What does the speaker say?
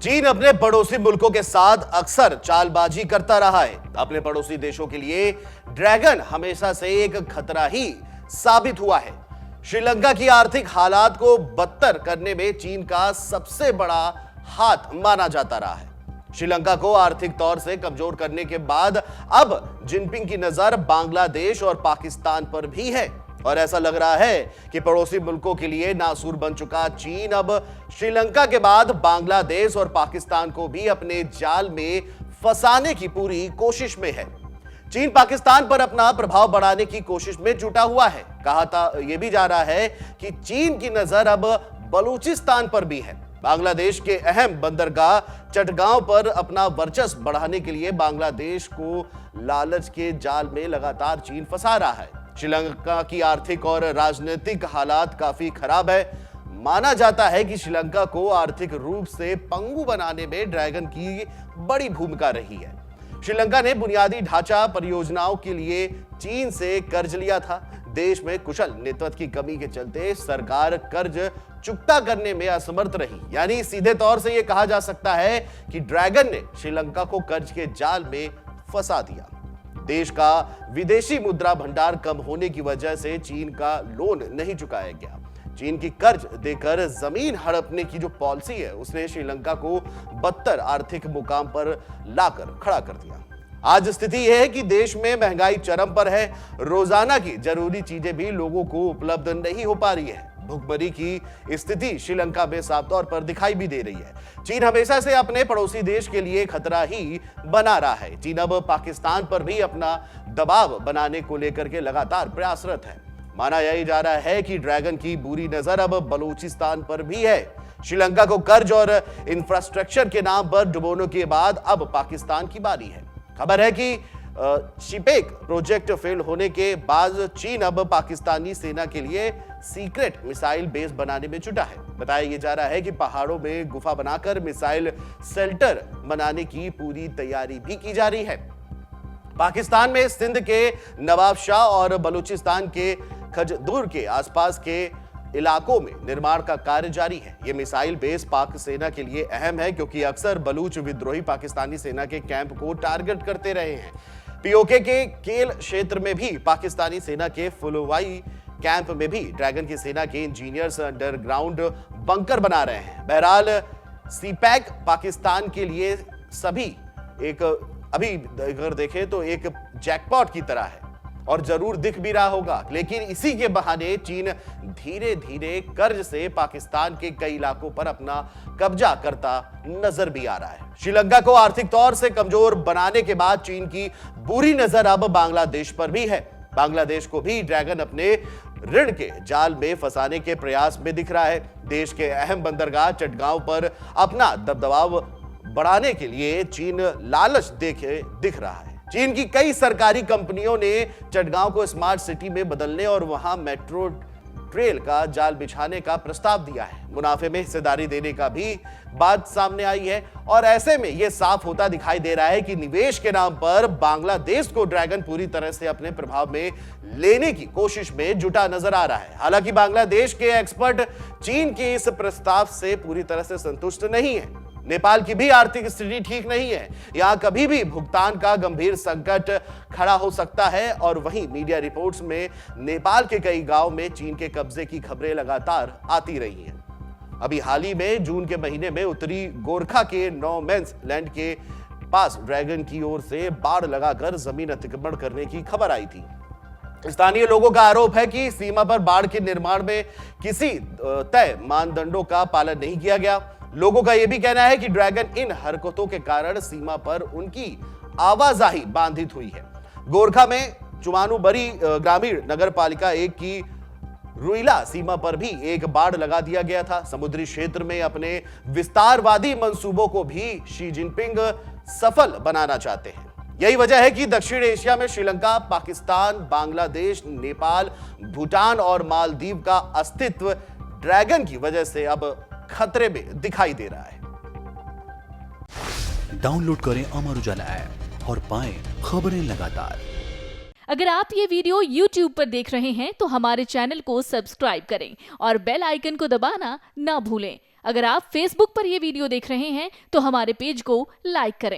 चीन अपने पड़ोसी मुल्कों के साथ अक्सर चालबाजी करता रहा है। अपने पड़ोसी देशों के लिए ड्रैगन हमेशा से एक खतरा ही साबित हुआ है। श्रीलंका की आर्थिक हालात को बदतर करने में चीन का सबसे बड़ा हाथ माना जाता रहा है। श्रीलंका को आर्थिक तौर से कमजोर करने के बाद अब जिनपिंग की नजर बांग्लादेश और पाकिस्तान पर भी है और ऐसा लग रहा है कि पड़ोसी मुल्कों के लिए नासूर बन चुका चीन अब श्रीलंका के बाद बांग्लादेश और पाकिस्तान को भी अपने जाल में फंसाने की पूरी कोशिश में है। चीन पाकिस्तान पर अपना प्रभाव बढ़ाने की कोशिश में जुटा हुआ है। कहा था यह भी जा रहा है कि चीन की नजर अब बलूचिस्तान पर भी है। बांग्लादेश के अहम बंदरगाह चटगांव पर अपना वर्चस्व बढ़ाने के लिए बांग्लादेश को लालच के जाल में लगातार चीन फंसा रहा है। श्रीलंका की आर्थिक और राजनीतिक हालात काफी खराब है। माना जाता है कि श्रीलंका को आर्थिक रूप से पंगु बनाने में ड्रैगन की बड़ी भूमिका रही है। श्रीलंका ने बुनियादी ढांचा परियोजनाओं के लिए चीन से कर्ज लिया था। देश में कुशल नेतृत्व की कमी के चलते सरकार कर्ज चुकता करने में असमर्थ रही। यानी सीधे तौर से यह कहा जा सकता है कि ड्रैगन ने श्रीलंका को कर्ज के जाल में फंसा दिया। देश का विदेशी मुद्रा भंडार कम होने की वजह से चीन का लोन नहीं चुकाया गया। चीन की कर्ज देकर जमीन हड़पने की जो पॉलिसी है उसने श्रीलंका को बदतर आर्थिक मुकाम पर लाकर खड़ा कर दिया। आज स्थिति यह है कि देश में महंगाई चरम पर है। रोजाना की जरूरी चीजें भी लोगों को उपलब्ध नहीं हो पा रही है। भुखमरी की स्थिति श्रीलंका में साफ तौर पर दिखाई भी दे रही है। चीन हमेशा से अपने पड़ोसी देश के लिए खतरा ही बना रहा है। चीन अब पाकिस्तान पर भी अपना दबाव बनाने को लेकर के लगातार प्रयासरत है। माना यही जा रहा है कि ड्रैगन की बुरी नजर अब बलूचिस्तान पर भी है। श्रीलंका को कर्ज और इंफ्रास्ट्रक्चर के नाम पर डुबोने के बाद अब पाकिस्तान की बारी है। खबर है कि शिपेक प्रोजेक्ट फेल होने के बाद चीन अब पाकिस्तानी सेना के लिए सीक्रेट मिसाइल बेस बनाने में जुटा है। बताया यह जा रहा है कि पहाड़ों में गुफा बनाकर मिसाइल शेल्टर बनाने की पूरी तैयारी भी की जा रही है। पाकिस्तान में सिंध के नवाबशाह और बलूचिस्तान के खजदूर के आसपास के इलाकों में निर्माण का कार्य जारी है। यह मिसाइल बेस पाक सेना के लिए अहम है क्योंकि अक्सर बलूच विद्रोही पाकिस्तानी सेना के कैंप को टारगेट करते रहे हैं। पीओके के केल क्षेत्र में भी पाकिस्तानी सेना के फुलवाई कैंप में भी ड्रैगन की सेना के इंजीनियर्स अंडरग्राउंड बंकर बना रहे हैं। बहरहाल सीपैक पाकिस्तान के लिए सभी एक अभी अगर देखें तो एक जैकपॉट की तरह है और जरूर दिख भी रहा होगा। लेकिन इसी के बहाने चीन धीरे धीरे कर्ज से पाकिस्तान के कई इलाकों पर अपना कब्जा करता नजर भी आ रहा है। श्रीलंका को आर्थिक तौर से कमजोर बनाने के बाद चीन की बुरी नजर अब बांग्लादेश पर भी है। बांग्लादेश को भी ड्रैगन अपने ऋण के जाल में फंसाने के प्रयास में दिख रहा है। देश के अहम बंदरगाह चटगांव पर अपना दबदबा बढ़ाने के लिए चीन लालच दिख रहा है। चीन की कई सरकारी कंपनियों ने चटगांव को स्मार्ट सिटी में बदलने और वहां मेट्रो ट्रेल का जाल बिछाने का प्रस्ताव दिया है। मुनाफे में हिस्सेदारी देने का भी बात सामने आई है और ऐसे में यह साफ होता दिखाई दे रहा है कि निवेश के नाम पर बांग्लादेश को ड्रैगन पूरी तरह से अपने प्रभाव में लेने की कोशिश में जुटा नजर आ रहा है। हालांकि बांग्लादेश के एक्सपर्ट चीन के इस प्रस्ताव से पूरी तरह से संतुष्ट नहीं है। नेपाल की भी आर्थिक स्थिति ठीक नहीं है। यहां कभी भी भुगतान का गंभीर संकट खड़ा हो सकता है और वहीं मीडिया रिपोर्ट्स में नेपाल के कई गांव में चीन के कब्जे की खबरें लगातार आती रही हैं। अभी हाल ही में जून के महीने में उत्तरी गोरखा के नो मैंस लैंड के पास ड्रैगन की ओर से बाड़ लगाकर जमीन अतिक्रमण करने की खबर आई थी। स्थानीय लोगों का आरोप है कि सीमा पर बाड़ के निर्माण में किसी तय मानदंडों का पालन नहीं किया गया। लोगों का यह भी कहना है कि ड्रैगन इन हरकतों के कारण सीमा पर उनकी आवाजाही बाधित हुई है। गोरखा में चुमानुबरी ग्रामीण नगर पालिका 1 की रुइला सीमा पर भी एक बाड़ लगा दिया गया था। समुद्री क्षेत्र में अपने विस्तारवादी मंसूबों को भी शी जिनपिंग सफल बनाना चाहते हैं। यही वजह है कि दक्षिण एशिया में श्रीलंका, पाकिस्तान, बांग्लादेश, नेपाल, भूटान और मालदीव का अस्तित्व ड्रैगन की वजह से अब खतरे में दिखाई दे रहा है। डाउनलोड करें अमर उजाला ऐप और पाएं खबरें लगातार। अगर आप ये वीडियो YouTube पर देख रहे हैं तो हमारे चैनल को सब्सक्राइब करें और बेल आइकन को दबाना ना भूलें। अगर आप Facebook पर यह वीडियो देख रहे हैं तो हमारे पेज को लाइक करें